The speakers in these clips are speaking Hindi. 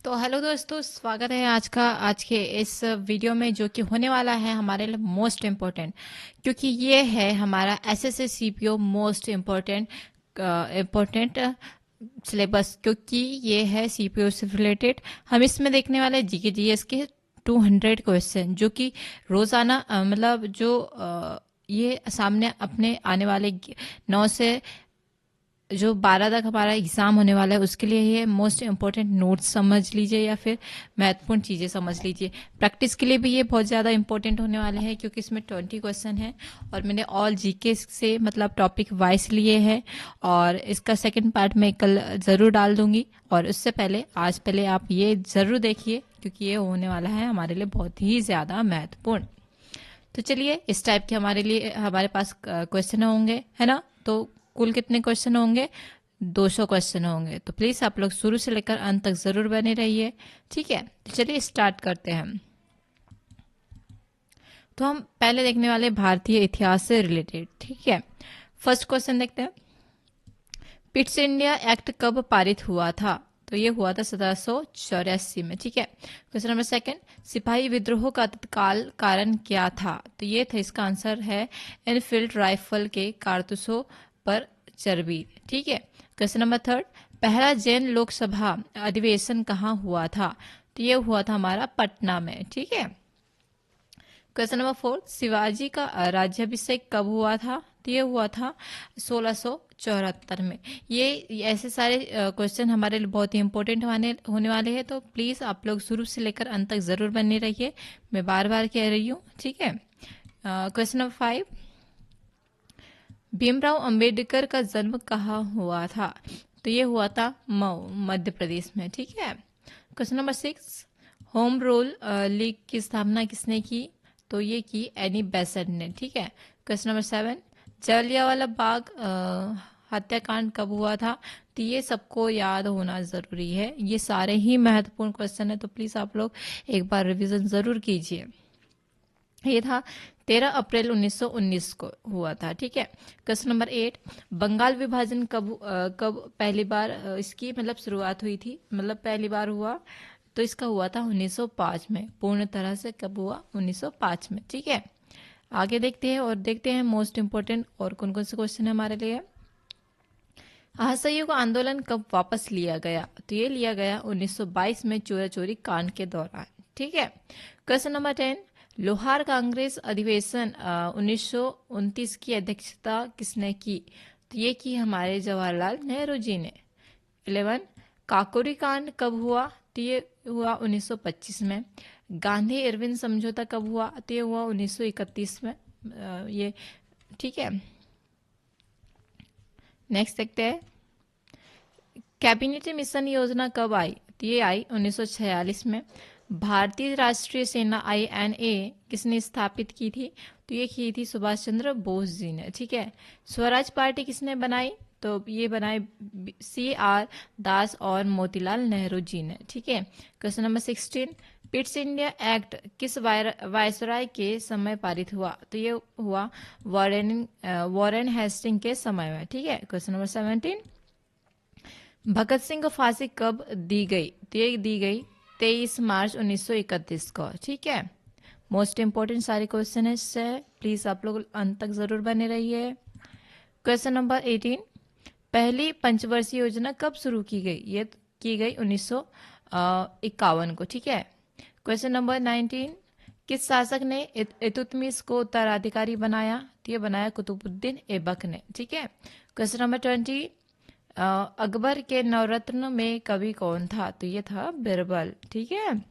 तो हेलो दोस्तों, स्वागत है आज के इस वीडियो में, जो कि होने वाला है हमारे लिए मोस्ट इम्पोर्टेंट, क्योंकि ये है हमारा SSC CPO most important syllabus, क्योंकि ये है सीपीओ से रिलेटेड। हम इसमें देखने वाले जीके जीएस के 200 क्वेश्चन, जो कि रोजाना मतलब जो ये सामने अपने आने वाले 9 से जो 12 तक हमारा एग्जाम होने वाला है, उसके लिए ये मोस्ट इम्पोर्टेंट नोट्स समझ लीजिए या फिर महत्वपूर्ण चीज़ें समझ लीजिए। प्रैक्टिस के लिए भी ये बहुत ज़्यादा इंपॉर्टेंट होने वाले हैं, क्योंकि इसमें 20 क्वेश्चन हैं और मैंने ऑल जीके से मतलब टॉपिक वाइज लिए हैं। और इसका सेकंड पार्ट मैं कल ज़रूर डाल दूंगी। और उससे पहले आज पहले आप ये ज़रूर देखिए, क्योंकि ये होने वाला है हमारे लिए बहुत ही ज़्यादा महत्वपूर्ण। तो चलिए, इस टाइप के हमारे पास क्वेश्चन होंगे, है ना। तो कुल कितने क्वेश्चन होंगे? 200 क्वेश्चन होंगे। तो प्लीज आप लोग शुरू से लेकर अंत तक जरूर बने रहिए, ठीक है। तो चलिए स्टार्ट करते हैं। तो हम पहले देखने वाले भारतीय इतिहास से रिलेटेड, ठीक है। फर्स्ट क्वेश्चन देखते हैं। पिट्स इंडिया एक्ट कब पारित हुआ था? तो ये हुआ था 1784 में, ठीक है। क्वेश्चन नंबर सेकंड, सिपाही विद्रोह का तत्काल कारण क्या था? तो ये था, इसका आंसर है एनफील्ड राइफल के कारतूसों पर चर्बी, ठीक है। क्वेश्चन नंबर थर्ड, पहला जैन लोकसभा अधिवेशन कहाँ हुआ था? तो ये हुआ था हमारा पटना में, ठीक है। क्वेश्चन नंबर फोर, शिवाजी का राज्याभिषेक कब हुआ था? तो ये हुआ था 1674 में। ये ऐसे सारे क्वेश्चन हमारे लिए बहुत ही इंपॉर्टेंट होने वाले हैं। तो प्लीज आप लोग शुरू से लेकर अंत तक जरूर बने रहिए, मैं बार बार कह रही हूँ, ठीक है। Question number five, Bhimrao Ambedkar का जन्म कहाँ हुआ था? तो ये हुआ था मऊ, मध्य प्रदेश में, ठीक है। Question number six, home rule league की स्थापना किसने की? तो ये की एनी बेसेंट ने, ठीक है। Question number seven, Jallianwala Bagh हत्याकांड कब हुआ था? तो ये सबको याद होना जरूरी है, ये सारे ही महत्वपूर्ण क्वेश्चन है। तो प्लीज आप लोग एक बार रिवीजन जरूर कीजिए। ये था 13 अप्रैल 1919 को हुआ था, ठीक है। क्वेश्चन नंबर एट, बंगाल विभाजन कब पहली बार इसकी मतलब शुरुआत हुई थी, मतलब पहली बार हुआ? तो इसका हुआ था 1905 में, पूर्ण तरह से कब हुआ? 1905 में, ठीक है। आगे देखते हैं और देखते हैं मोस्ट इंपोर्टेंट और कौन कौन से क्वेश्चन है हमारे लिए। असहयोग आंदोलन कब वापस लिया गया? तो ये लिया गया 1922 में, चोरा चोरी कांड के दौरान, ठीक है। क्वेश्चन नंबर 10, लोहार कांग्रेस अधिवेशन 1929 की अध्यक्षता किसने की? तो ये की हमारे जवाहरलाल नेहरू जी ने। 11, काकोरी कांड कब हुआ? तो ये हुआ 1925 में। गांधी इरविन समझौता कब हुआ? तो ये हुआ 1931 में। ये ठीक है। नेक्स्ट देखते हैं, कैबिनेट मिशन योजना कब आई? तो ये आई 1946 में। भारतीय राष्ट्रीय सेना INA किसने स्थापित की थी? तो ये की थी सुभाष चंद्र बोस जी ने, ठीक है। स्वराज पार्टी किसने बनाई? तो ये बनाई CR दास और मोतीलाल नेहरू जी ने, ठीक है। Question number 16, Pitt's India act किस वायसराय के समय पारित हुआ? तो ये हुआ वॉरेन हेस्टिंग के समय में, ठीक है। क्वेश्चन नंबर 17, भगत सिंह को फांसी कब दी गई? तो ये दी गई 23 मार्च 1931 को, ठीक है। मोस्ट इंपोर्टेंट सारे क्वेश्चन है इससे, प्लीज आप लोग अंत तक जरूर बने रहिए। क्वेश्चन नंबर 18, पहली पंचवर्षीय योजना कब शुरू की गई? ये की गई 1951 को, ठीक है। क्वेश्चन नंबर 19, किस शासक ने इल्तुतमिश को उत्तराधिकारी बनाया? तो ये बनाया कुतुबुद्दीन ऐबक ने, ठीक है। क्वेश्चन नंबर 20, अकबर के नवरत्न में कवि कौन था? तो ये था बिरबल, ठीक है।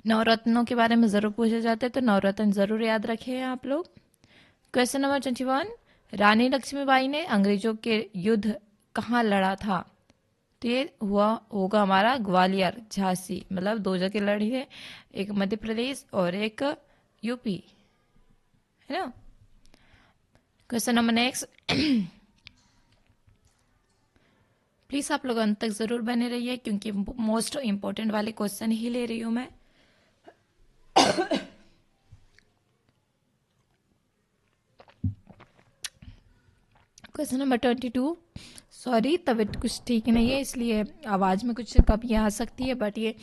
नवरत्नों के बारे में जरूर पूछे जाते हैं, तो नवरत्न जरूर याद रखें आप लोग। क्वेश्चन नंबर 21, रानी लक्ष्मीबाई ने अंग्रेजों के युद्ध कहाँ लड़ा था? तो ये हुआ होगा हमारा ग्वालियर, झांसी, मतलब दो जगह लड़ी है, एक मध्य प्रदेश और एक यूपी, है ना। क्वेश्चन नंबर नेक्स्ट, प्लीज आप लोग अंत तक जरूर बने रहिए, क्योंकि मोस्ट इंपॉर्टेंट वाले क्वेश्चन ही ले रही हूं मैं। Question number 22। सॉरी, तबीयत कुछ ठीक नहीं है इसलिए आवाज़ में कुछ कमियाँ आ सकती है, बट ये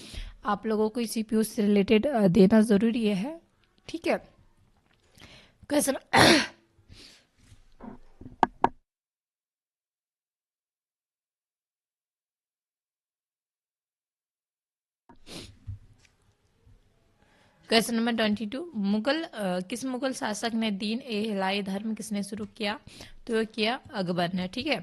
आप लोगों को सीपीयू से रिलेटेड देना ज़रूरी है, ठीक है। Question question number 22। किस मुगल शासक ने दीन ए इलाही धर्म किसने शुरू किया? तो ये किया अकबर ने, ठीक है।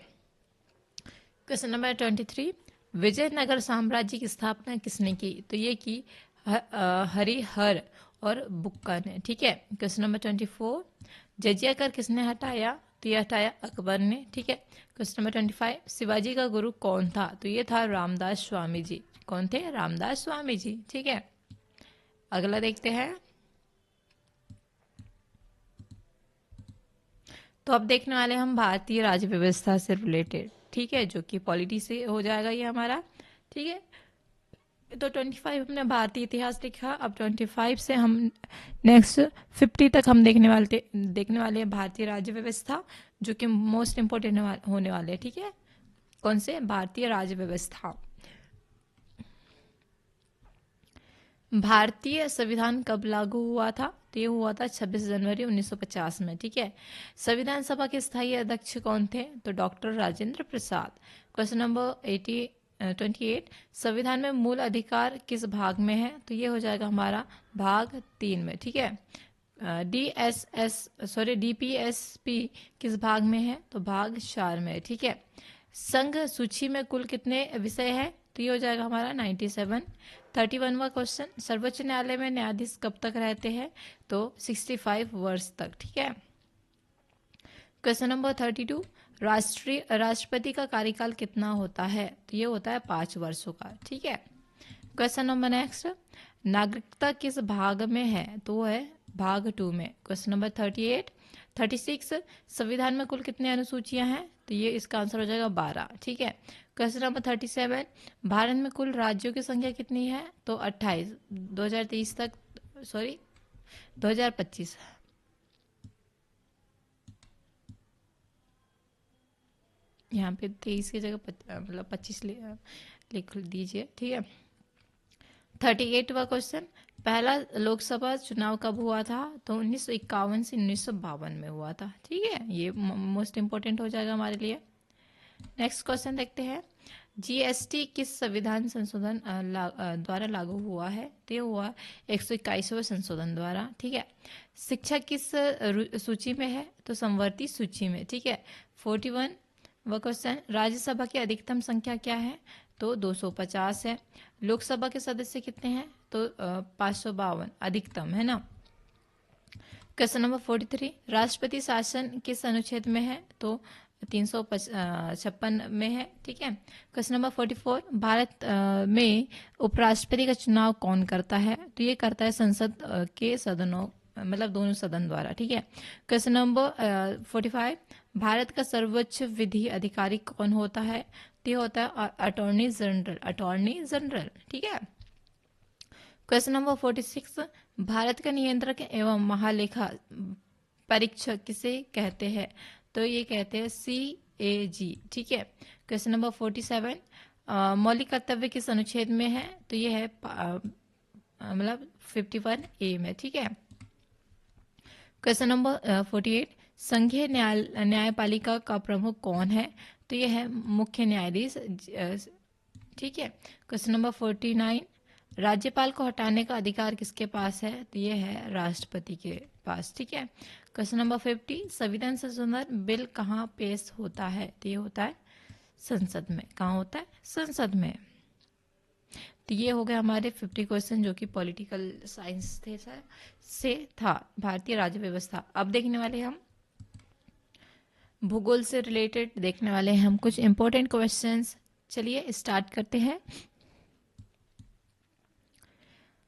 Question number 23। विजयनगर साम्राज्य की स्थापना किसने की? तो ये की हरिहर और बुक्का ने, ठीक है। Question number 24। जजिया कर किसने हटाया? तो ये हटाया अकबर ने, ठीक है। Question number 25। शिवाजी का गुरु कौन था? तो ये था रामदास स्वामी जी। कौन थे? रामदास स्वामी जी, ठीक है। अगला देखते हैं। तो अब देखने वाले हम भारतीय राज्य व्यवस्था से रिलेटेड, ठीक है, जो कि पॉलिटी से हो जाएगा ये हमारा, ठीक है। तो 25 हमने भारतीय इतिहास लिखा। अब 25 से हम नेक्स्ट 50 तक हम देखने वाले हैं भारतीय राज्य व्यवस्था, जो कि मोस्ट इम्पोर्टेंट होने वाले हैं, ठीक है। कौन से? भारतीय राज्य व्यवस्था। भारतीय संविधान कब लागू हुआ था? तो ये हुआ था 26 जनवरी 1950 में, ठीक है। संविधान सभा के स्थायी अध्यक्ष कौन थे? तो doctor Rajendra Prasad. Question number 28। संविधान में मूल अधिकार किस भाग में है? तो ये हो जाएगा हमारा भाग 3 में, ठीक है। डीपीएसपी किस भाग में है? तो भाग 4 में, ठीक है। संघ सूची में कुल कितने विषय हैं? तो ये हो जाएगा हमारा 97। 31वां क्वेश्चन। सर्वोच्च न्यायालय में न्यायाधीश कब तक रहते हैं? तो 65 वर्ष तक, ठीक है। Question number 32। राष्ट्रपति का कार्यकाल कितना होता है? तो ये होता है 5 वर्षों का, ठीक है। Question number next. नागरिकता किस भाग में है? तो वो है भाग 2 में। Question number 38। 36। संविधान में कुल कितने अनुसूचियां हैं? तो ये इसका आंसर हो जाएगा 12, ठीक है। Question number 37। भारत में कुल राज्यों की संख्या कितनी है? तो 28। 2023 तक, सॉरी 2025, यहाँ पे 23 की जगह मतलब 25 लिख दीजिए, ठीक है। 38वां क्वेश्चन। पहला लोकसभा चुनाव कब हुआ था? तो 1951 से 1952 में हुआ था, ठीक है। ये मोस्ट इंपॉर्टेंट हो जाएगा हमारे लिए। नेक्स्ट क्वेश्चन देखते हैं। जीएसटी किस संविधान संशोधन द्वारा लागू हुआ है? तो ये हुआ 121वें संशोधन द्वारा, ठीक है। शिक्षा किस सूची में है? तो समवर्ती सूची में, ठीक है। 41 वह क्वेश्चन। राज्यसभा की अधिकतम संख्या क्या है? तो 250 है। लोकसभा के सदस्य कितने हैं? तो 552 अधिकतम है ना। Question number 43। राष्ट्रपति शासन किस अनुच्छेद में है? तो 356 में है, ठीक है। Question number 44। भारत में उपराष्ट्रपति का चुनाव कौन करता है? तो ये करता है संसद के सदनों, मतलब दोनों सदन द्वारा, ठीक है। Question number 45। भारत का सर्वोच्च विधि अधिकारी कौन होता है? तो ये होता है अटॉर्नी जनरल, ठीक है। Question number 46। भारत का नियंत्रक एवं महालेखा परीक्षक किसे कहते हैं? तो ये कहते हैं CAG, ठीक है। Question number 47। मौलिक कर्तव्य किस अनुच्छेद में है? तो ये है मतलब 51A में, ठीक है। Question number 48। संघीय न्यायपालिका का प्रमुख कौन है? तो ये है मुख्य न्यायाधीश, ठीक है। Question number 49। राज्यपाल को हटाने का अधिकार किसके पास है? तो ये है राष्ट्रपति के पास, ठीक है। Question number 50। संविधान संशोधन बिल कहाँ पेश होता है? तो ये होता है संसद में। कहाँ होता है? संसद में। तो ये हो गए हमारे 50 क्वेश्चन, जो कि पॉलिटिकल साइंस थे से था भारतीय राज्य व्यवस्था। अब देखने वाले हम भूगोल से रिलेटेड देखने वाले हैं हम कुछ इंपॉर्टेंट क्वेश्चंस। चलिए स्टार्ट करते हैं।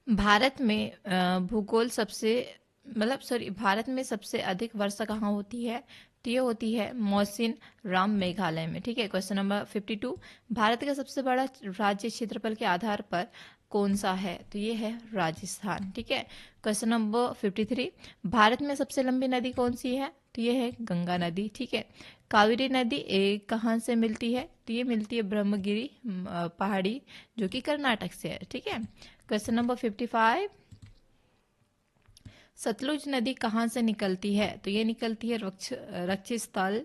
भारत में भूगोल सबसे भारत में सबसे अधिक वर्षा कहाँ होती है? तो ये होती है मौसिन राम मेघालय में, ठीक है। Question number 52। भारत का सबसे बड़ा राज्य क्षेत्रफल के आधार पर कौन सा है? तो ये है राजस्थान, ठीक है। Question number 53। भारत में सबसे लंबी नदी कौन सी है? तो तो ये है गंगा नदी। ठीक है, कावेरी नदी कहाँ से मिलती है? तो ये मिलती है ब्रह्मगिरी पहाड़ी, जो कि कर्नाटक से है। ठीक है, क्वेश्चन नंबर 55, सतलुज नदी कहाँ से निकलती है? तो ये निकलती है रक्षस्थल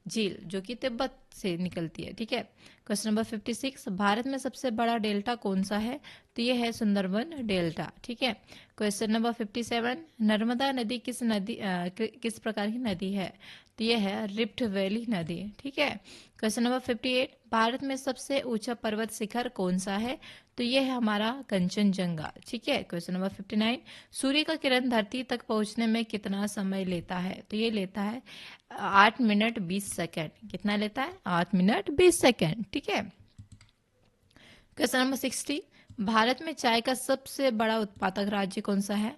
झील, जो कि तिब्बत से निकलती है। ठीक है, क्वेश्चन नंबर 56, भारत में सबसे बड़ा डेल्टा कौन सा है? तो ये है सुंदरबन डेल्टा। ठीक है, क्वेश्चन नंबर 57, नर्मदा नदी किस प्रकार की नदी है? तो ये है रिफ्ट वैली नदी। ठीक है, क्वेश्चन नंबर 58, भारत में सबसे ऊंचा पर्वत शिखर कौन सा है? तो ये है हमारा कंचनजंगा। ठीक है, क्वेश्चन नंबर 59, सूर्य का किरण धरती तक पहुंचने में कितना समय लेता है? तो ये लेता है 8 मिनट 20 सेकेंड। कितना लेता है? 8 मिनट 20 सेकेंड। ठीक है, क्वेश्चन नंबर 60, भारत में चाय का सबसे बड़ा उत्पादक राज्य कौन सा है?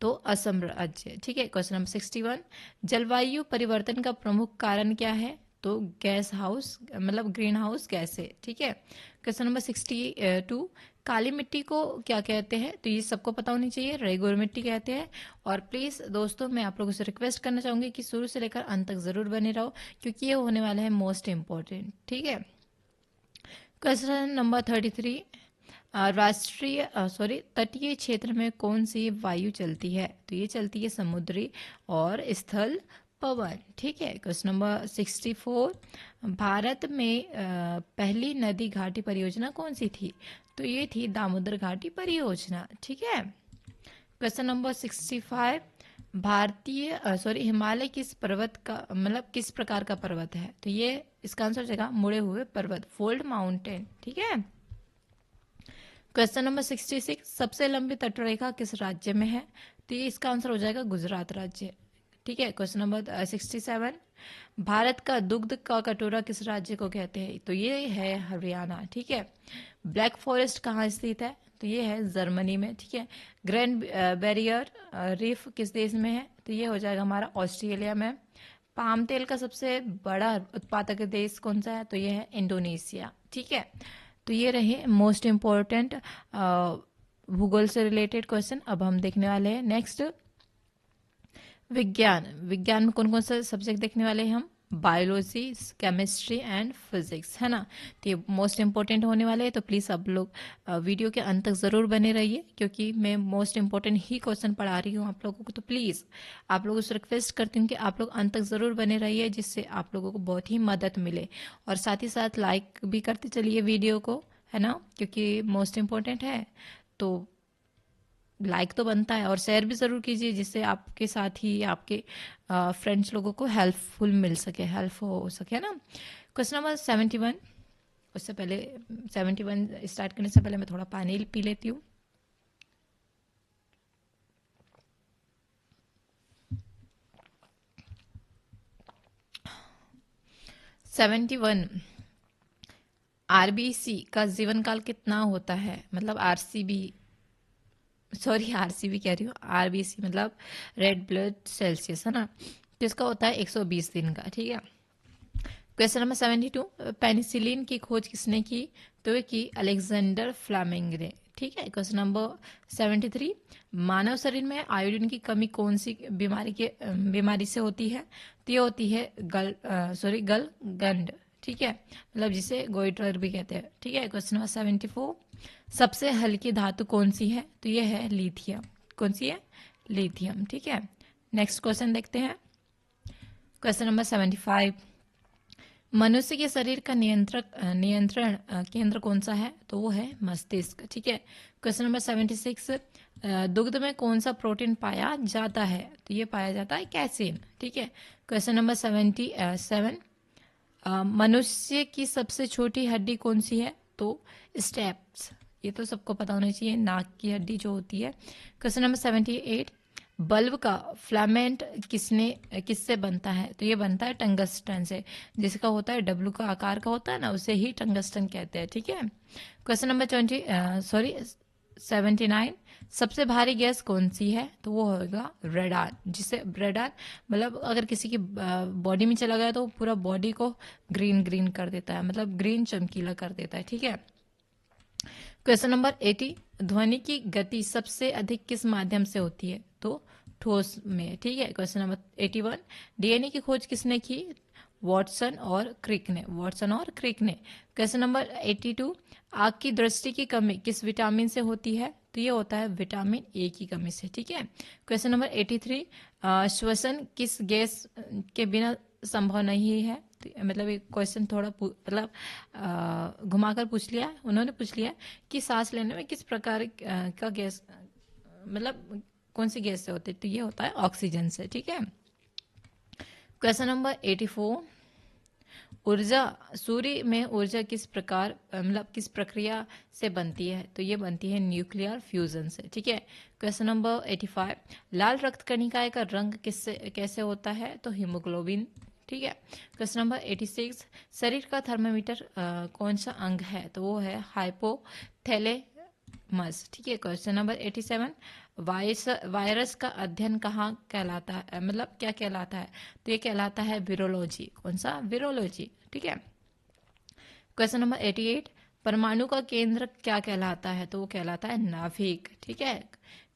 तो असम राज्य। ठीक है, क्वेश्चन नंबर 61, जलवायु परिवर्तन का प्रमुख कारण क्या है? तो गैस हाउस मतलब ग्रीन हाउस गैस है। ठीक है, क्वेश्चन नंबर 62, काली मिट्टी को क्या कहते हैं? तो ये सबको पता होनी चाहिए, रेगुलर मिट्टी कहते हैं। और प्लीज दोस्तों, मैं आप लोगों से रिक्वेस्ट करना चाहूंगी कि शुरू से लेकर अंत तक जरूर बने रहो, क्योंकि ये होने वाला है मोस्ट इम्पोर्टेंट। ठीक है, क्वेश्चन नंबर 33, तटीय क्षेत्र में कौन सी वायु चलती है? तो ये चलती है समुद्री और स्थल पवन। ठीक है, क्वेश्चन नंबर 64, भारत में पहली नदी घाटी परियोजना कौन सी थी? तो ये थी दामोदर घाटी परियोजना। ठीक है, क्वेश्चन नंबर 65, हिमालय किस पर्वत का मतलब किस प्रकार का पर्वत है? तो ये इसका आंसर हो जाएगा मुड़े हुए पर्वत, फोल्ड माउंटेन। ठीक है, क्वेश्चन नंबर 66, सबसे लंबी तटरेखा किस राज्य में है? तो ये इसका आंसर हो जाएगा गुजरात राज्य। ठीक है, क्वेश्चन नंबर 67, भारत का दुग्ध का कटोरा किस राज्य को कहते हैं? तो ये है हरियाणा। ठीक है, ब्लैक फॉरेस्ट कहाँ स्थित है? तो ये है जर्मनी में। ठीक है, ग्रैंड बैरियर रीफ किस देश में है? तो ये हो जाएगा हमारा ऑस्ट्रेलिया में। पाम तेल का सबसे बड़ा उत्पादक देश कौन सा है? तो ये है इंडोनेशिया। ठीक है, तो ये रहे मोस्ट इम्पोर्टेंट भूगोल से रिलेटेड क्वेश्चन। अब हम देखने वाले हैं नेक्स्ट विज्ञान। विज्ञान में कौन कौन सा सब्जेक्ट देखने वाले हैं हम? बायोलॉजी, केमिस्ट्री एंड फिजिक्स, है ना। तो ये मोस्ट इंपॉर्टेंट होने वाले हैं, तो प्लीज़ आप लोग वीडियो के अंत तक ज़रूर बने रहिए, क्योंकि मैं मोस्ट इंपॉर्टेंट ही क्वेश्चन पढ़ा रही हूँ आप लोगों को। तो प्लीज़ आप लोगों से रिक्वेस्ट करती हूँ कि आप लोग अंत तक ज़रूर बने रहिए, जिससे आप लोगों को बहुत ही मदद मिले। और साथ ही साथ लाइक भी करते चलिए वीडियो को, है ना, क्योंकि मोस्ट इम्पोर्टेंट है। तो लाइक तो बनता है, और शेयर भी ज़रूर कीजिए, जिससे आपके साथ ही आपके फ्रेंड्स लोगों को हेल्प हो सके ना। क्वेश्चन नंबर 71, उससे पहले 71 स्टार्ट करने से पहले मैं थोड़ा पानी पी लेती हूँ। आरबीसी का जीवन काल कितना होता है? मतलब आरसीबी कह रही हूँ, आरबीसी मतलब रेड ब्लड सेल्सियस, है ना। तो इसका होता है 120 दिन का। ठीक है, क्वेश्चन नंबर 72, पेनिसिलिन की खोज किसने की? तो ये की अलेक्जेंडर फ्लेमिंग ने। ठीक है, क्वेश्चन नंबर 73, मानव शरीर में आयोडीन की कमी कौन सी बीमारी से होती है? तो ये होती है गलगंड। ठीक है, मतलब जिसे गोइटर भी कहते हैं। ठीक है, क्वेश्चन नंबर 74, सबसे हल्की धातु कौन सी है? तो ये है लिथियम। कौन सी है? लिथियम। ठीक है, नेक्स्ट क्वेश्चन देखते हैं। क्वेश्चन नंबर 75, मनुष्य के शरीर का नियंत्रण केंद्र कौन सा है? तो वो है मस्तिष्क। ठीक है, क्वेश्चन नंबर 76, दुग्ध में कौन सा प्रोटीन पाया जाता है? तो ये पाया जाता है कैसीन। ठीक है, क्वेश्चन नंबर 77, मनुष्य की सबसे छोटी हड्डी कौन सी है? तो स्टेप्स। ये तो सबको पता होना चाहिए, नाक की हड्डी जो होती है। क्वेश्चन नंबर 78, बल्ब का फिलामेंट किससे बनता है? तो ये बनता है टंगस्टन से, जिसका होता है डब्लू का आकार का होता है ना, उसे ही टंगस्टन कहते हैं। ठीक है, क्वेश्चन नंबर 79, सबसे भारी गैस कौन सी है? तो वो होगा रेडान। जिसे रेडान मतलब अगर किसी की बॉडी में चला गया तो पूरा बॉडी को ग्रीन ग्रीन कर देता है, मतलब ग्रीन चमकीला कर देता है। ठीक है, क्वेश्चन नंबर 80, ध्वनि की गति सबसे अधिक किस माध्यम से होती है? तो ठोस में, ठीक है। क्वेश्चन नंबर 81, डीएनए की खोज किसने की? वॉटसन और क्रिक ने, वॉटसन और क्रिक ने। क्वेश्चन नंबर 82, आंख की दृष्टि की कमी किस विटामिन से होती है? तो ये होता है विटामिन ए की कमी से, ठीक है। क्वेश्चन नंबर 83, श्वसन किस गैस के बिना संभव नहीं है? तो मतलब ये क्वेश्चन थोड़ा मतलब घुमाकर पूछ लिया, उन्होंने पूछ लिया कि सांस लेने में किस प्रकार का गैस, मतलब कौन सी गैस से होती है? तो ये होता है ऑक्सीजन से, ठीक है। क्वेश्चन नंबर 84, ऊर्जा, सूर्य में ऊर्जा किस प्रकार मतलब किस प्रक्रिया से बनती है? तो ये बनती है न्यूक्लियर फ्यूजन से, ठीक है। क्वेश्चन नंबर 85, लाल रक्त कणिकाएं का रंग किससे कैसे होता है? तो हीमोग्लोबिन, ठीक है। क्वेश्चन नंबर 86, शरीर का थर्मामीटर कौन सा अंग है? तो वो है हाइपोथैलेमस, ठीक है। क्वेश्चन नंबर 87, वायरस का अध्ययन कहाँ कहलाता है, मतलब क्या कहलाता है? तो ये कहलाता है विरोलॉजी। कौन सा? विरोलॉजी, ठीक है। क्वेश्चन नंबर 88, परमाणु का केंद्र क्या कहलाता है? तो वो कहलाता है नाभिक, ठीक है।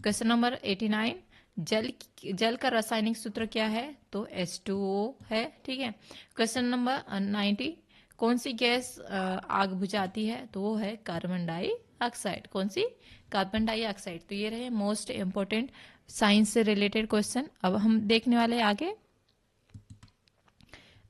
क्वेश्चन नंबर 89, जल का रासायनिक सूत्र क्या है? तो H2O है, ठीक है। क्वेश्चन नंबर 90, कौन सी गैस आग बुझाती है? तो वो है कार्बन डाइऑक्साइड। कौन सी? Carbon dioxide. तो ये रहे मोस्ट इंपोर्टेंट साइंस से रिलेटेड क्वेश्चन। अब हम देखने वाले आगे,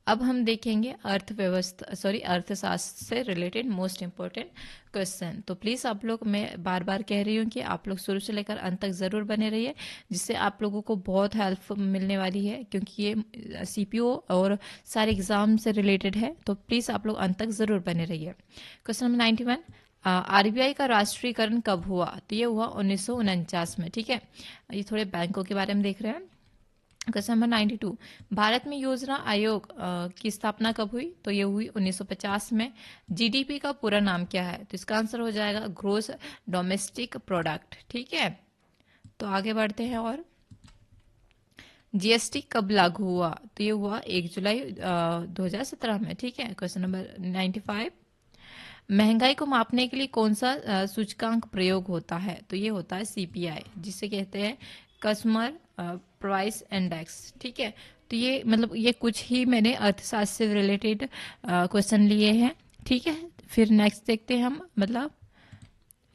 अब हम देखेंगे अर्थव्यवस्था अर्थशास्त्र से रिलेटेड मोस्ट इंपोर्टेंट क्वेश्चन। तो प्लीज़ आप लोग, मैं बार बार कह रही हूँ कि आप लोग शुरू से लेकर अंत तक ज़रूर बने रहिए, जिससे आप लोगों को बहुत हेल्प मिलने वाली है, क्योंकि ये सीपीओ और सारे एग्जाम से रिलेटेड है। तो प्लीज़ आप लोग अंत तक ज़रूर बने रहिए। क्वेश्चन नंबर 91, आरबीआई का राष्ट्रीयकरण कब हुआ? तो ये हुआ 1949 में, ठीक है। ये थोड़े बैंकों के बारे में देख रहे हैं। क्वेश्चन नंबर 92, भारत में योजना आयोग की स्थापना कब हुई? तो ये हुई 1950 में। जीडीपी का पूरा नाम क्या है? तो इसका आंसर हो जाएगा ग्रोस डोमेस्टिक प्रोडक्ट, ठीक है। तो आगे बढ़ते हैं। और जीएसटी कब लागू हुआ? तो ये हुआ 1 जुलाई 2017 में, ठीक है। क्वेश्चन नंबर 95, महंगाई को मापने के लिए कौन सा सूचकांक प्रयोग होता है? तो ये होता है सीपीआई, जिसे कहते हैं कस्टमर प्राइस इंडेक्स, ठीक है। तो ये मतलब ये कुछ ही मैंने अर्थशास्त्र से रिलेटेड क्वेश्चन लिए हैं, ठीक है। फिर नेक्स्ट देखते हैं हम, मतलब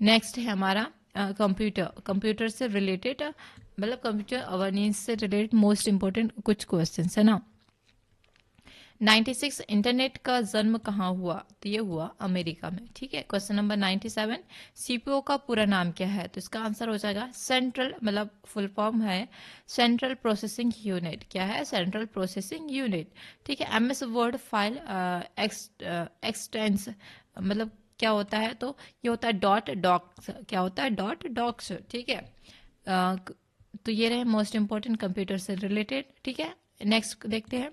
नेक्स्ट है हमारा कंप्यूटर से रिलेटेड, मतलब कंप्यूटर अवेयरनेस से रिलेटेड मोस्ट इंपोर्टेंट कुछ क्वेश्चन है ना। 96, इंटरनेट का जन्म कहाँ हुआ? तो ये हुआ अमेरिका में, ठीक है। क्वेश्चन नंबर 97, सीपीओ का पूरा नाम क्या है? तो इसका आंसर हो जाएगा सेंट्रल, मतलब फुल फॉर्म है सेंट्रल प्रोसेसिंग यूनिट। क्या है? सेंट्रल प्रोसेसिंग यूनिट, ठीक है। एमएस वर्ड फाइल एक्सटेंस मतलब क्या होता है? तो ये होता है डॉट डॉक्स। क्या होता है? डॉट डॉक्स, ठीक है। तो ये रहे मोस्ट इंपोर्टेंट कंप्यूटर से रिलेटेड, ठीक है। नेक्स्ट देखते हैं।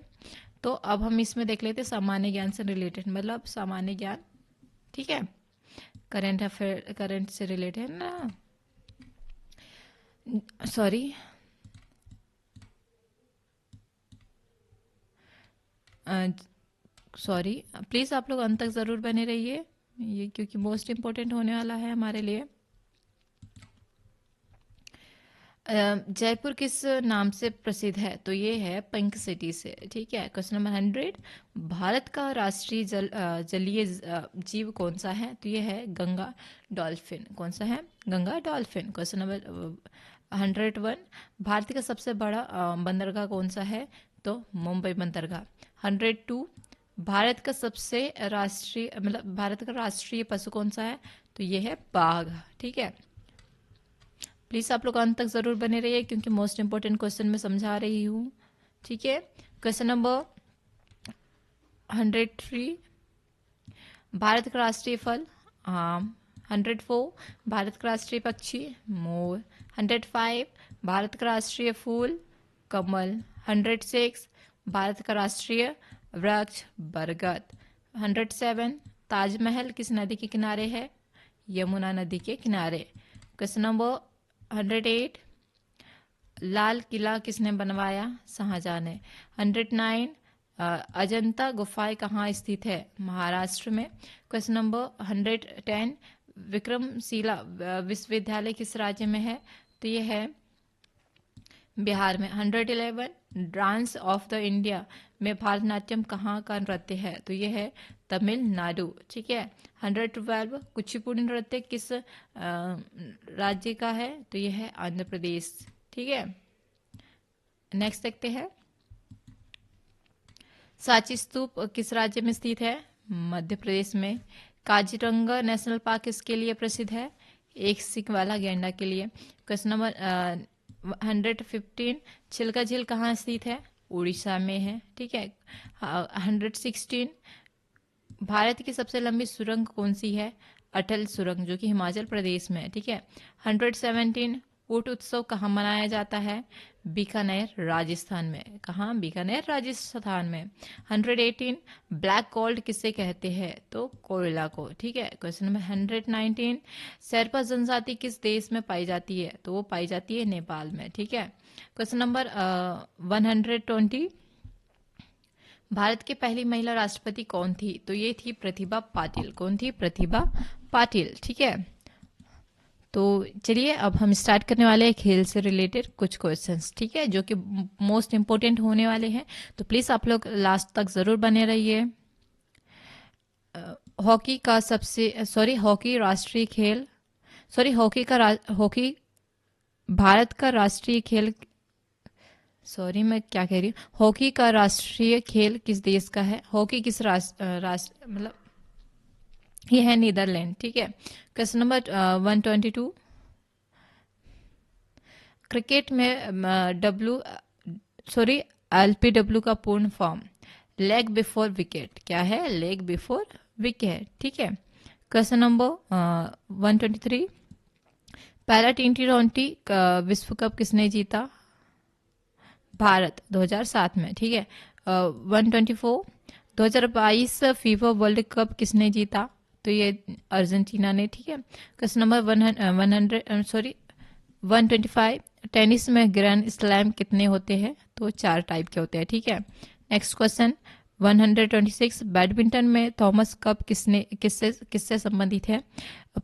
तो अब हम इसमें देख लेते हैं सामान्य ज्ञान से रिलेटेड, मतलब सामान्य ज्ञान, ठीक है। करंट अफेयर, करंट से रिलेटेड ना, सॉरी, सॉरी, प्लीज़ आप लोग अंत तक ज़रूर बने रहिए, ये क्योंकि मोस्ट इंपॉर्टेंट होने वाला है हमारे लिए। जयपुर किस नाम से प्रसिद्ध है? तो ये है पिंक सिटी से, ठीक है। क्वेश्चन नंबर 100, भारत का राष्ट्रीय जलीय जीव कौन सा है? तो ये है गंगा डॉल्फिन। कौन सा है? Ganga dolphin. Question number 101, Bharat का सबसे बड़ा बंदरगाह कौन सा है? तो मुंबई बंदरगाह। 102, भारत का सबसे राष्ट्रीय, मतलब भारत का राष्ट्रीय पशु कौन सा है? तो ये है बाघ, ठीक है। प्लीज़ आप लोग अंत तक ज़रूर बने रहिए, क्योंकि मोस्ट इंपॉर्टेंट क्वेश्चन मैं समझा रही हूँ, ठीक है। क्वेश्चन नंबर 103, भारत का राष्ट्रीय फल आम। 104, भारत का राष्ट्रीय पक्षी मोर। 105, भारत का राष्ट्रीय फूल कमल। 106, भारत का राष्ट्रीय वृक्ष बरगद। 107, ताजमहल किस नदी के किनारे है? यमुना नदी के किनारे। क्वेश्चन नंबर 108, लाल किला किसने बनवाया? शाहजहां ने। 109, अजंता गुफाएं कहाँ स्थित है? महाराष्ट्र में। क्वेश्चन नंबर 110, विक्रमशिला विश्वविद्यालय किस राज्य में है? तो ये है बिहार में। 111 डांस ऑफ द इंडिया में भारतनाट्यम कहाँ का नृत्य है? तो ये है तमिलनाडु। ठीक है। 112 कुचिपुड़ी नृत्य किस राज्य का है? तो ये है आंध्र प्रदेश। ठीक है। नेक्स्ट देखते हैं, सांची स्तूप किस राज्य में स्थित है? मध्य प्रदेश में। काजीरंगा नेशनल पार्क किसके लिए प्रसिद्ध है? एक सींग वाला गैंडा के लिए। क्वेश्चन नंबर 115 चिल्का झील कहाँ स्थित है? उड़ीसा में है। ठीक है। 116 भारत की सबसे लंबी सुरंग कौन सी है? अटल सुरंग, जो कि हिमाचल प्रदेश में है। ठीक है। 117 ऊंट उत्सव कहाँ मनाया जाता है? बीकानेर राजस्थान में। कहाँ? बीकानेर राजस्थान में। 118 ब्लैक गोल्ड किसे कहते हैं? तो कोयला को। ठीक है। क्वेश्चन नंबर 119 शेरपा जनजाति किस देश में पाई जाती है? तो वो पाई जाती है नेपाल में। ठीक है। क्वेश्चन नंबर 120 भारत की पहली महिला राष्ट्रपति कौन थी? तो ये थी प्रतिभा पाटिल। कौन थी? प्रतिभा पाटिल। ठीक है। तो चलिए अब हम स्टार्ट करने वाले हैं खेल से रिलेटेड कुछ क्वेश्चंस। ठीक है, जो कि मोस्ट इंपोर्टेंट होने वाले हैं, तो प्लीज आप लोग लास्ट तक जरूर बने रहिए। हॉकी का हॉकी राष्ट्रीय खेल हॉकी भारत का राष्ट्रीय खेल मैं क्या कह रही हूँ, हॉकी का राष्ट्रीय खेल किस देश का है? हॉकी किस राष्ट्र मतलब ये है नीदरलैंड। ठीक है। क्वेश्चन नंबर 122 क्रिकेट में एलपीडब्ल्यू का पूर्ण फॉर्म लेग बिफोर विकेट क्या है? Leg before wicket. ठीक है। क्वेश्चन नंबर 123 पहला T20 विश्व कप किसने जीता? भारत 2007 में। ठीक है। 124 2022 फीफा वर्ल्ड कप किसने जीता? तो ये अर्जेंटीना ने। ठीक है। क्वेश्चन नंबर 125 टेनिस में ग्रैंड स्लैम कितने होते हैं? तो 4 टाइप के होते हैं। ठीक है। नेक्स्ट क्वेश्चन 126 बैडमिंटन में थॉमस कप किससे संबंधित है?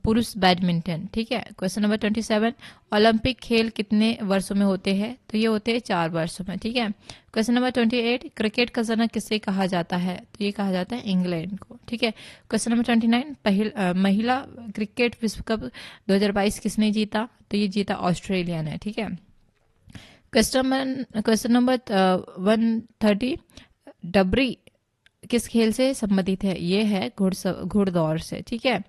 पुरुष बैडमिंटन। ठीक है। क्वेश्चन नंबर 27 ओलंपिक खेल कितने वर्षों में होते हैं? तो ये होते हैं 4 वर्षों में। ठीक है। क्वेश्चन नंबर 28 क्रिकेट का जनक किसे कहा जाता है? तो ये कहा जाता है इंग्लैंड को। ठीक है। क्वेश्चन नंबर 29 महिला क्रिकेट विश्व कप 2022 किसने जीता? तो ये जीता ऑस्ट्रेलिया ने। ठीक है। क्वेश्चन नंबर 130 डबरी किस खेल से संबंधित है? ये है घुड़दौड़ से। ठीक है।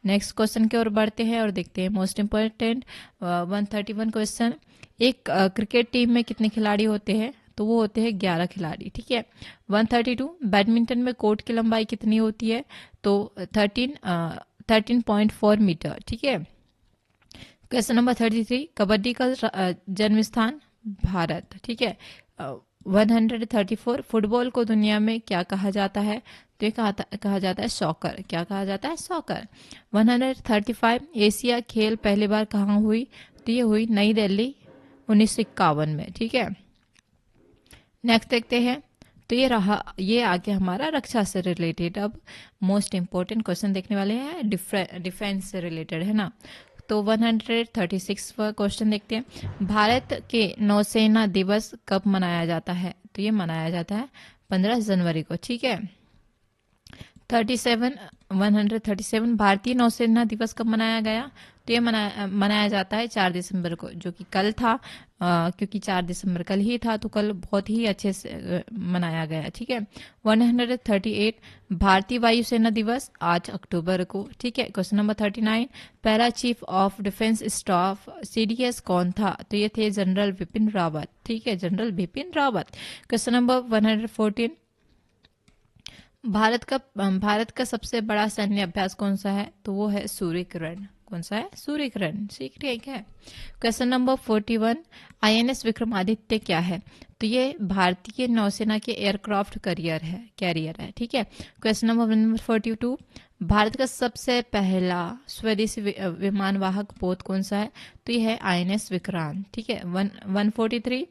नेक्स्ट क्वेश्चन की ओर बढ़ते हैं और देखते हैं मोस्ट इंपोर्टेंट 131 क्वेश्चन एक क्रिकेट टीम में कितने खिलाड़ी होते हैं? तो वो होते हैं 11 खिलाड़ी। ठीक है। 132 बैडमिंटन में कोर्ट की लंबाई कितनी होती है? तो 13.4 मीटर। ठीक है। क्वेश्चन नंबर 33 कबड्डी का जन्म स्थान भारत। ठीक है। 134 फुटबॉल को दुनिया में क्या कहा जाता है? तो ये कहा जाता है सॉकर। क्या कहा जाता है? सॉकर। 135 एशिया खेल पहली बार कहाँ हुई? तो ये हुई नई दिल्ली 1951 में। ठीक है। नेक्स्ट देखते हैं, तो ये आ गया हमारा रक्षा से रिलेटेड। अब मोस्ट इंपोर्टेंट क्वेश्चन देखने वाले हैं डिफेंस से रिलेटेड, है ना। तो 136 क्वेश्चन देखते हैं। भारत के नौसेना दिवस कब मनाया जाता है? तो ये मनाया जाता है 15 जनवरी को। ठीक है। 137 भारतीय नौसेना दिवस कब मनाया गया? तो ये मनाया जाता है 4 दिसंबर को, जो कि कल था। क्योंकि 4 दिसंबर कल ही था, तो कल बहुत ही अच्छे से मनाया गया। ठीक है। 138 भारतीय वायुसेना दिवस 8 अक्टूबर को। ठीक है। क्वेश्चन नंबर 39 पहला chief of defence staff CDS कौन था? तो ये थे जनरल बिपिन रावत। ठीक है। General Bipin Rawat. Question number 114 Bharat का सबसे बड़ा सैन्य अभ्यास कौन सा है? तो वो है सूर्य किरण। कौन सा है? सूर्य किरण। ठीक है। क्वेश्चन नंबर 41 INS विक्रमादित्य क्या है? तो ये भारतीय नौसेना के एयरक्राफ्ट कैरियर है। ठीक है। क्वेश्चन नंबर 42 भारत का सबसे पहला स्वदेशी विमान वाहक पोत कौन सा है? तो ये है INS विक्रांत। ठीक है। 143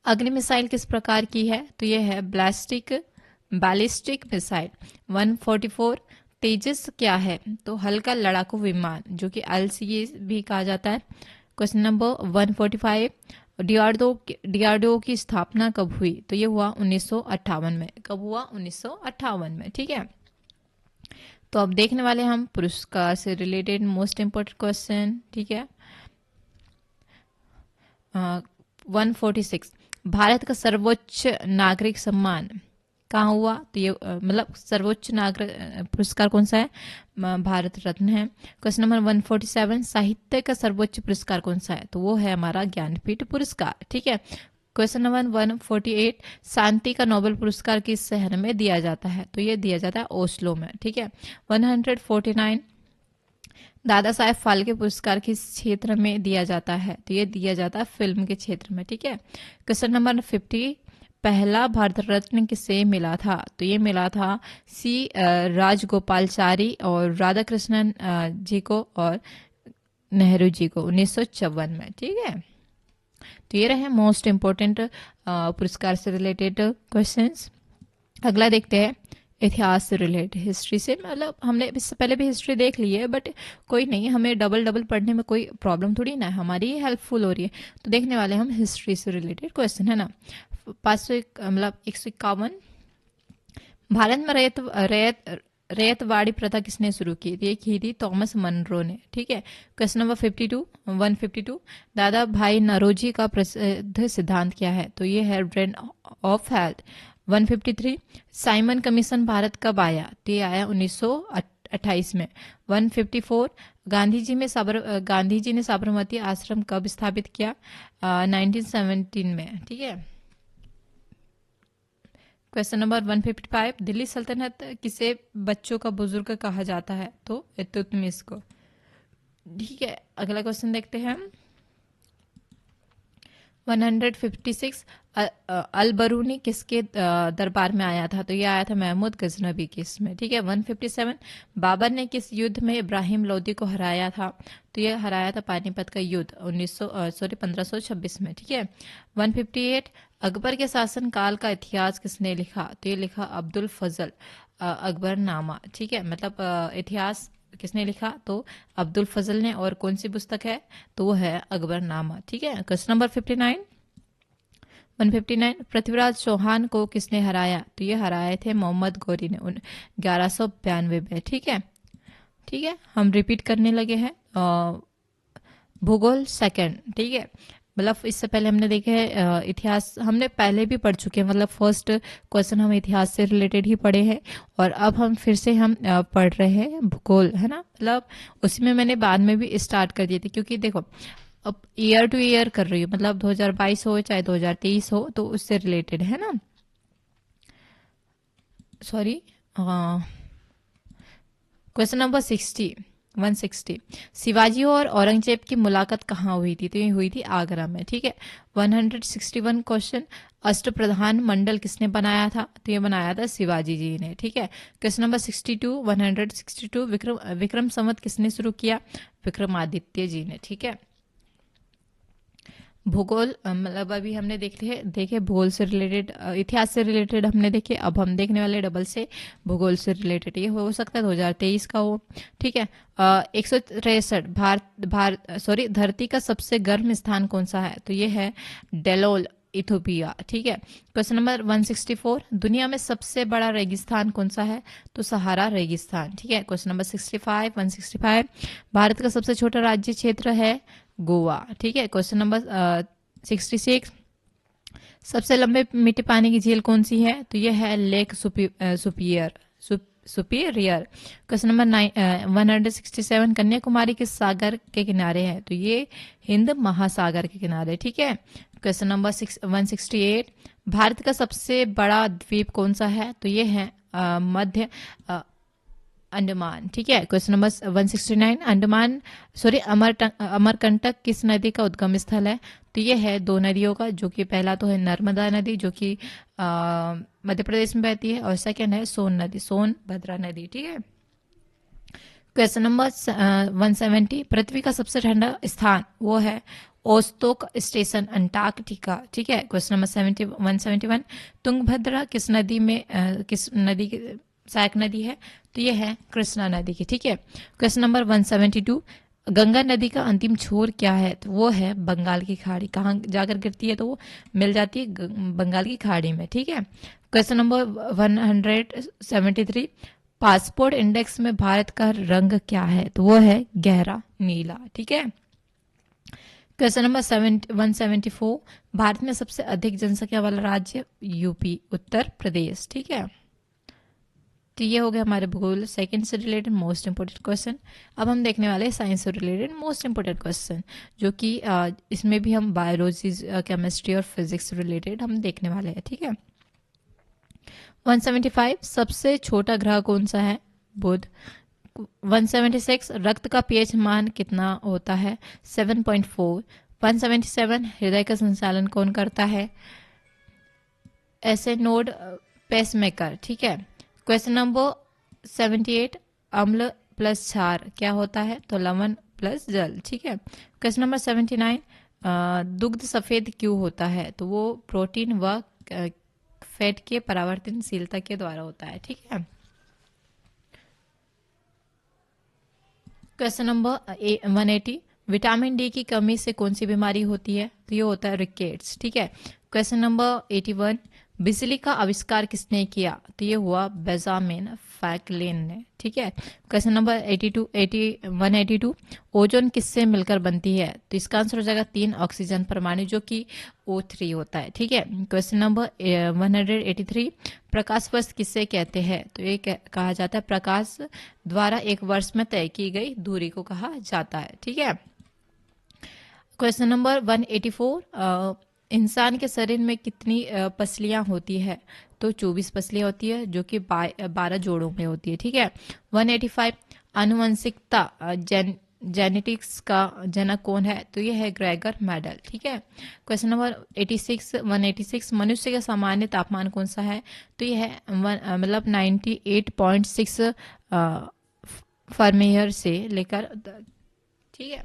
अग्नि मिसाइल किस प्रकार की है? तो ये है बैलिस्टिक मिसाइल। 144 तेजस क्या है? तो हल्का लड़ाकू विमान, जो कि LCA भी कहा जाता है। क्वेश्चन नंबर 145 डीआरडीओ की स्थापना कब हुई? तो ये हुआ 1958 में। कब हुआ? 1958 में। ठीक है, तो अब देखने वाले हम पुरस्कार से रिलेटेड मोस्ट इम्पोर्टेंट क्वेश्चन। ठीक है, 146 भारत का सर्वोच्च नागरिक सम्मान कहाँ हुआ? तो ये मतलब सर्वोच्च नागरिक पुरस्कार कौन सा है? भारत रत्न है। क्वेश्चन नंबर 147 साहित्य का सर्वोच्च पुरस्कार कौन सा है? तो वो है हमारा ज्ञानपीठ पुरस्कार। ठीक है, क्वेश्चन नंबर 148 शांति का नोबेल पुरस्कार किस शहर में दिया जाता है? तो ये दिया जाता है ओस्लो में। ठीक है, 149 दादा साहेब फाल्के पुरस्कार किस क्षेत्र में दिया जाता है? तो ये दिया जाता है फिल्म के क्षेत्र में। ठीक है, क्वेश्चन नंबर 50 पहला भारत रत्न किसे मिला था? तो ये मिला था सी राजगोपालचारी और राधा कृष्णन जी को और नेहरू जी को 1954 में। ठीक है, तो ये रहे मोस्ट इम्पोर्टेंट पुरस्कार से रिलेटेड क्वेश्चंस। अगला देखते हैं इतिहास से रिलेटेड, हिस्ट्री से। मतलब हमने इससे पहले भी हिस्ट्री देख ली है, बट कोई नहीं, हमें डबल डबल पढ़ने में कोई प्रॉब्लम थोड़ी ना है, हमारी हेल्पफुल हो रही है। तो देखने वाले हम हिस्ट्री से रिलेटेड क्वेश्चन, है ना। 500 मतलब 151 भारत में रैयतवाड़ी प्रथा किसने शुरू की थी? ये की थी थॉमस मनरो ने। ठीक है, क्वेश्चन नंबर 152 दादा भाई नौरोजी का प्रसिद्ध सिद्धांत क्या है? तो ये है brain of health. 153 Simon commission Bharat कब आया? तो ये आया 1928 में। 154 गांधी जी ने साबरमती आश्रम कब स्थापित किया? 1917 में। ठीक है, क्वेश्चन नंबर 155 दिल्ली सल्तनत किसे बच्चों का बुजुर्ग कहा जाता है? तो इल्तुतमिश को। ठीक है, अगला क्वेश्चन देखते हैं हम। 156 अल बरूनी किसके दरबार में आया था? तो ये आया था महमूद गजनबी के इसमें। ठीक है, 157 बाबर ने किस युद्ध में इब्राहिम लोदी को हराया था? तो ये हराया था पानीपत का युद्ध 1526 में। ठीक है, 158 अकबर के शासन काल का इतिहास किसने लिखा? तो ये लिखा अब्दुल फजल अकबरनामा। ठीक है, मतलब इतिहास किसने लिखा? तो अब्दुल फजल ने। और कौन सी पुस्तक है? तो वो है अकबरनामा। ठीक है, क्वेश्चन नंबर 159 पृथ्वीराज चौहान को किसने हराया? तो ये हराए थे मोहम्मद गौरी ने 1192 में। ठीक है, ठीक है, हम रिपीट करने लगे हैं। भूगोल सेकंड। ठीक है, मतलब इससे पहले हमने देखे हैं इतिहास हमने पहले भी पढ़ चुके हैं, मतलब फर्स्ट क्वेश्चन हम इतिहास से रिलेटेड ही पढ़े हैं, और अब हम फिर से हम पढ़ रहे हैं भूगोल, है ना। मतलब उसी में मैंने बाद में भी स्टार्ट कर दिए थे, क्योंकि देखो अब ईयर टू ईयर कर रही हूँ, मतलब 2022 हो चाहे 2023 हो, तो उससे रिलेटेड है ना। सॉरी, क्वेश्चन नंबर 160 शिवाजी और औरंगजेब की मुलाकात कहाँ हुई थी? तो ये हुई थी आगरा में। ठीक है, 161 क्वेश्चन अष्टप्रधान मंडल किसने बनाया था? तो ये बनाया था शिवाजी जी ने। ठीक है, क्वेश्चन नंबर 162 विक्रम संवत किसने शुरू किया? विक्रमादित्य जी ने। ठीक है, भूगोल मतलब अभी हमने देखे भूगोल से रिलेटेड, इतिहास से रिलेटेड हमने देखे। अब हम देखने वाले डबल से भूगोल से रिलेटेड, ये हो सकता है 2023 का हो। ठीक है, 163 धरती का सबसे गर्म स्थान कौन सा है? तो ये है डेलोल इथोपिया। ठीक है, क्वेश्चन नंबर 164 दुनिया में सबसे बड़ा रेगिस्तान कौन सा है? तो सहारा रेगिस्तान। ठीक है, क्वेश्चन नंबर 165 भारत का सबसे छोटा राज्य क्षेत्र है गोवा। ठीक है, क्वेश्चन नंबर 66 सबसे लंबे मीठे पानी की झील कौन सी है? तो यह है lake superior. Question number 167 Kanyakumari किस सागर के किनारे है? तो ये हिंद महासागर के किनारे। ठीक है, क्वेश्चन नंबर 168 भारत का सबसे बड़ा द्वीप कौन सा है? तो ये है मध्य अंडमान। ठीक है, क्वेश्चन नंबर 169 अमरकंटक किस नदी का उद्गम स्थल है? तो ये है दो नदियों का, जो कि पहला तो है नर्मदा नदी, जो कि मध्य प्रदेश में बहती है, और सेकंड है सोनभद्रा नदी। ठीक है, क्वेश्चन नंबर 170 पृथ्वी का सबसे ठंडा स्थान वो है ओस्तोक स्टेशन अंटार्कटिका। ठीक है, क्वेश्चन नंबर 171 तुंगभद्रा किस नदी सहायक नदी है? तो ये है कृष्णा नदी की। ठीक है, क्वेश्चन नंबर 172 गंगा नदी का अंतिम छोर क्या है? तो वो है बंगाल की खाड़ी। कहाँ जाकर गिरती है? तो वो मिल जाती है बंगाल की खाड़ी में। ठीक है। क्वेश्चन नंबर 173, पासपोर्ट इंडेक्स में भारत का रंग क्या है? तो वो है गहरा नीला। ठीक है। क्वेश्चन नंबर 174, भारत में सबसे अधिक जनसंख्या वाला राज्य? यूपी, उत्तर प्रदेश। ठीक है। तो ये हो गया हमारे भूगोल सेकंड से रिलेटेड मोस्ट इंपोर्टेंट क्वेश्चन। अब हम देखने वाले हैं साइंस से रिलेटेड मोस्ट इंपोर्टेंट क्वेश्चन, जो कि इसमें भी हम बायोलॉजी, केमिस्ट्री और फिजिक्स से रिलेटेड हम देखने वाले हैं। ठीक है। 175, सबसे छोटा ग्रह कौन सा है? बुध। 176, रक्त का पीएच मान कितना होता है? 7.4। 177, हृदय का संचालन कौन करता है? ऐसे नोड पेसमेकर। ठीक है। क्वेश्चन नंबर 78, अम्ल प्लस क्षार क्या होता है? तो लवण प्लस जल। ठीक है। क्वेश्चन नंबर 79, दुग्ध सफेद क्यों होता है? तो वो प्रोटीन व फैट के परावर्तनशीलता के द्वारा होता है। ठीक है। क्वेश्चन नंबर 180, विटामिन डी की कमी से कौन सी बीमारी होती है? तो ये होता है रिकेट्स। ठीक है। क्वेश्चन नंबर 81, बिजली का आविष्कार किसने किया? तो ये हुआ बेंजामिन फ्रैंकलिन ने। ठीक है। क्वेश्चन नंबर 182, ओजोन किससे मिलकर बनती है? तो इसका आंसर हो जाएगा 3 ऑक्सीजन परमाणु, जो कि O3 होता है। ठीक है। क्वेश्चन नंबर 183, प्रकाश वर्ष किससे कहते हैं? तो ये कहा जाता है प्रकाश द्वारा एक वर्ष में तय की गई दूरी को कहा जाता है। ठीक है। क्वेश्चन नंबर 184, इंसान के शरीर में कितनी पसलियां होती है? तो 24 पसलियां होती है, जो कि 12 जोड़ों में होती है। ठीक है। 185, आनुवंशिकता जेनेटिक्स का जनक कौन है? तो ये है ग्रेगर मेडल। ठीक है। क्वेश्चन नंबर 186, मनुष्य का सामान्य तापमान कौन सा है? तो ये है मतलब 98.6 फारेनहाइट से लेकर। ठीक है।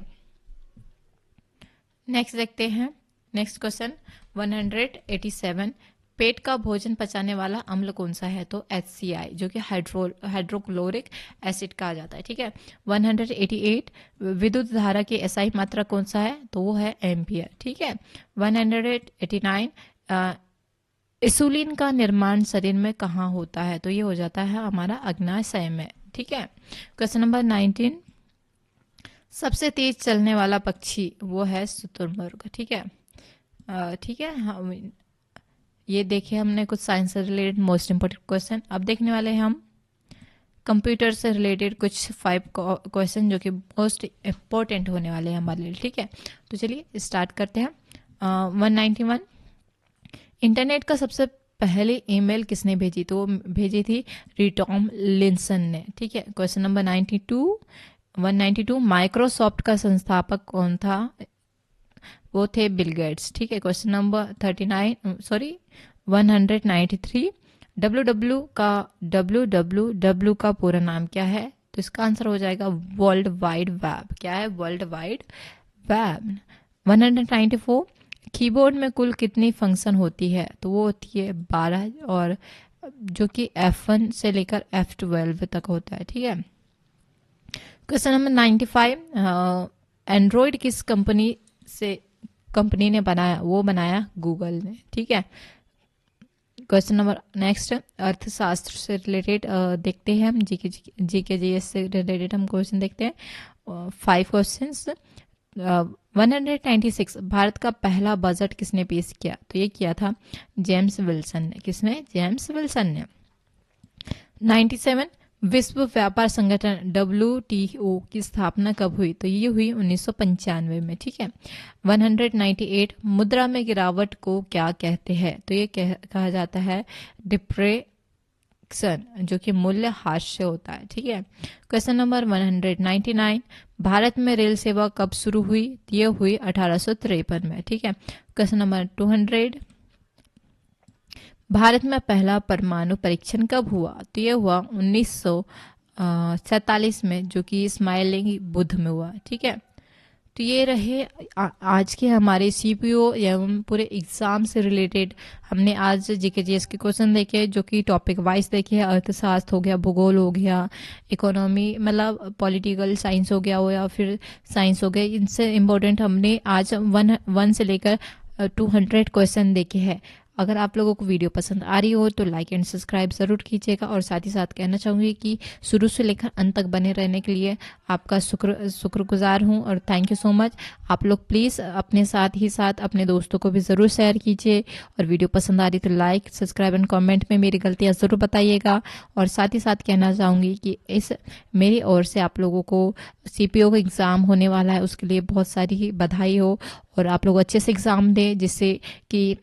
नेक्स्ट देखते हैं। नेक्स्ट क्वेश्चन 187, पेट का भोजन पचाने वाला अम्ल कौन सा है? तो HCl, जो कि हाइड्रोक्लोरिक एसिड कहा जाता है। ठीक है। 188, विद्युत धारा की SI मात्रा कौन सा है? तो वो है एम्पियर। ठीक है। 189, इंसुलिन का निर्माण शरीर में कहाँ होता है? तो ये हो जाता है हमारा अग्नाशय में। ठीक है। क्वेश्चन नंबर 19, सबसे तेज चलने वाला पक्षी? वो है शुतुरमुर्ग। ठीक है। ठीक है। हम ये देखे हमने कुछ साइंस से रिलेटेड मोस्ट इंपोर्टेंट क्वेश्चन। अब देखने वाले हैं हम कंप्यूटर से रिलेटेड कुछ 5 क्वेश्चन, जो कि मोस्ट इंपॉर्टेंट होने वाले हैं हमारे लिए। ठीक है। तो चलिए स्टार्ट करते हैं। 191, इंटरनेट का सबसे पहले ईमेल किसने भेजी? तो भेजी थी रिटॉम लिंसन ने। ठीक है। क्वेश्चन नंबर 192, माइक्रोसॉफ्ट का संस्थापक कौन था? वो थे बिल गेट्स। ठीक है। क्वेश्चन नंबर 193, www का पूरा नाम क्या है? तो इसका आंसर हो जाएगा वर्ल्ड वाइड वेब। क्या है? World wide web. 194, कीबोर्ड में कुल कितनी फंक्शन होती है? तो वो होती है 12, और जो कि F1 से लेकर F12 तक होता है। ठीक है। क्वेश्चन नंबर 95, एंड्रॉयड किस कंपनी ने बनाया? वो बनाया गूगल ने। ठीक है। क्वेश्चन नंबर नेक्स्ट, अर्थशास्त्र से रिलेटेड देखते हैं हम। जीके जीएस से रिलेटेड हम क्वेश्चन देखते हैं। 5 क्वेश्चंस। 196, भारत का पहला बजट किसने पेश किया? तो ये किया था जेम्स विल्सन ने। किसने? जेम्स विल्सन ने। 97, विश्व व्यापार संगठन WTO की स्थापना कब हुई? तो ये हुई 1995 में। ठीक है। 198, मुद्रा में गिरावट को क्या कहते हैं? तो ये कहा जाता है डिप्रेशन, जो कि मूल्य ह्रास से होता है। ठीक है। क्वेश्चन नंबर 199, भारत में रेल सेवा कब शुरू हुई? ये हुई 1853 में। ठीक है। क्वेश्चन नंबर 200, भारत में पहला परमाणु परीक्षण कब हुआ? तो ये हुआ 1947 में, जो कि स्माइलिंग बुध में हुआ। ठीक है। तो ये रहे आज के हमारे सीपीओ एवं पूरे एग्जाम से रिलेटेड। हमने आज जीके जीएस के क्वेश्चन देखे जो कि टॉपिक वाइज देखे। अर्थशास्त्र हो गया, भूगोल हो गया, इकोनॉमी मतलब पॉलिटिकल साइंस हो गया, हो या फिर साइंस हो गया। इनसे इम्पोर्टेंट हमने आज वन से लेकर 200 क्वेश्चन देखे हैं। अगर आप लोगों को वीडियो पसंद आ रही हो तो लाइक एंड सब्सक्राइब ज़रूर कीजिएगा। और साथ ही साथ कहना चाहूँगी कि शुरू से लेकर अंत तक बने रहने के लिए आपका शुक्रगुजार हूँ और थैंक यू सो मच। आप लोग प्लीज़ अपने साथ ही साथ अपने दोस्तों को भी ज़रूर शेयर कीजिए। और वीडियो पसंद आ रही तो लाइक सब्सक्राइब एंड कमेंट में मेरी गलतियाँ ज़रूर बताइएगा। और साथ ही साथ कहना चाहूँगी कि इस मेरी ओर से आप लोगों को सीपीओ का एग्ज़ाम होने वाला है, उसके लिए बहुत सारी बधाई हो। और आप लोग अच्छे से एग्ज़ाम दें जिससे कि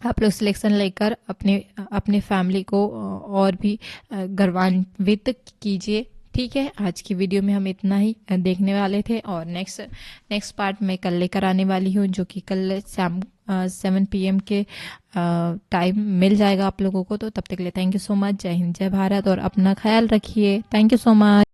आप लोग सिलेक्शन लेकर अपने अपने फैमिली को और भी गौरवान्वित कीजिए। ठीक है, आज की वीडियो में हम इतना ही देखने वाले थे। और नेक्स्ट पार्ट मैं कल लेकर आने वाली हूँ, जो कि कल शाम 7 PM के टाइम मिल जाएगा आप लोगों को। तो तब तक के लिए थैंक यू सो मच। जय हिंद, जय भारत, और अपना ख्याल रखिए। Thank you so much.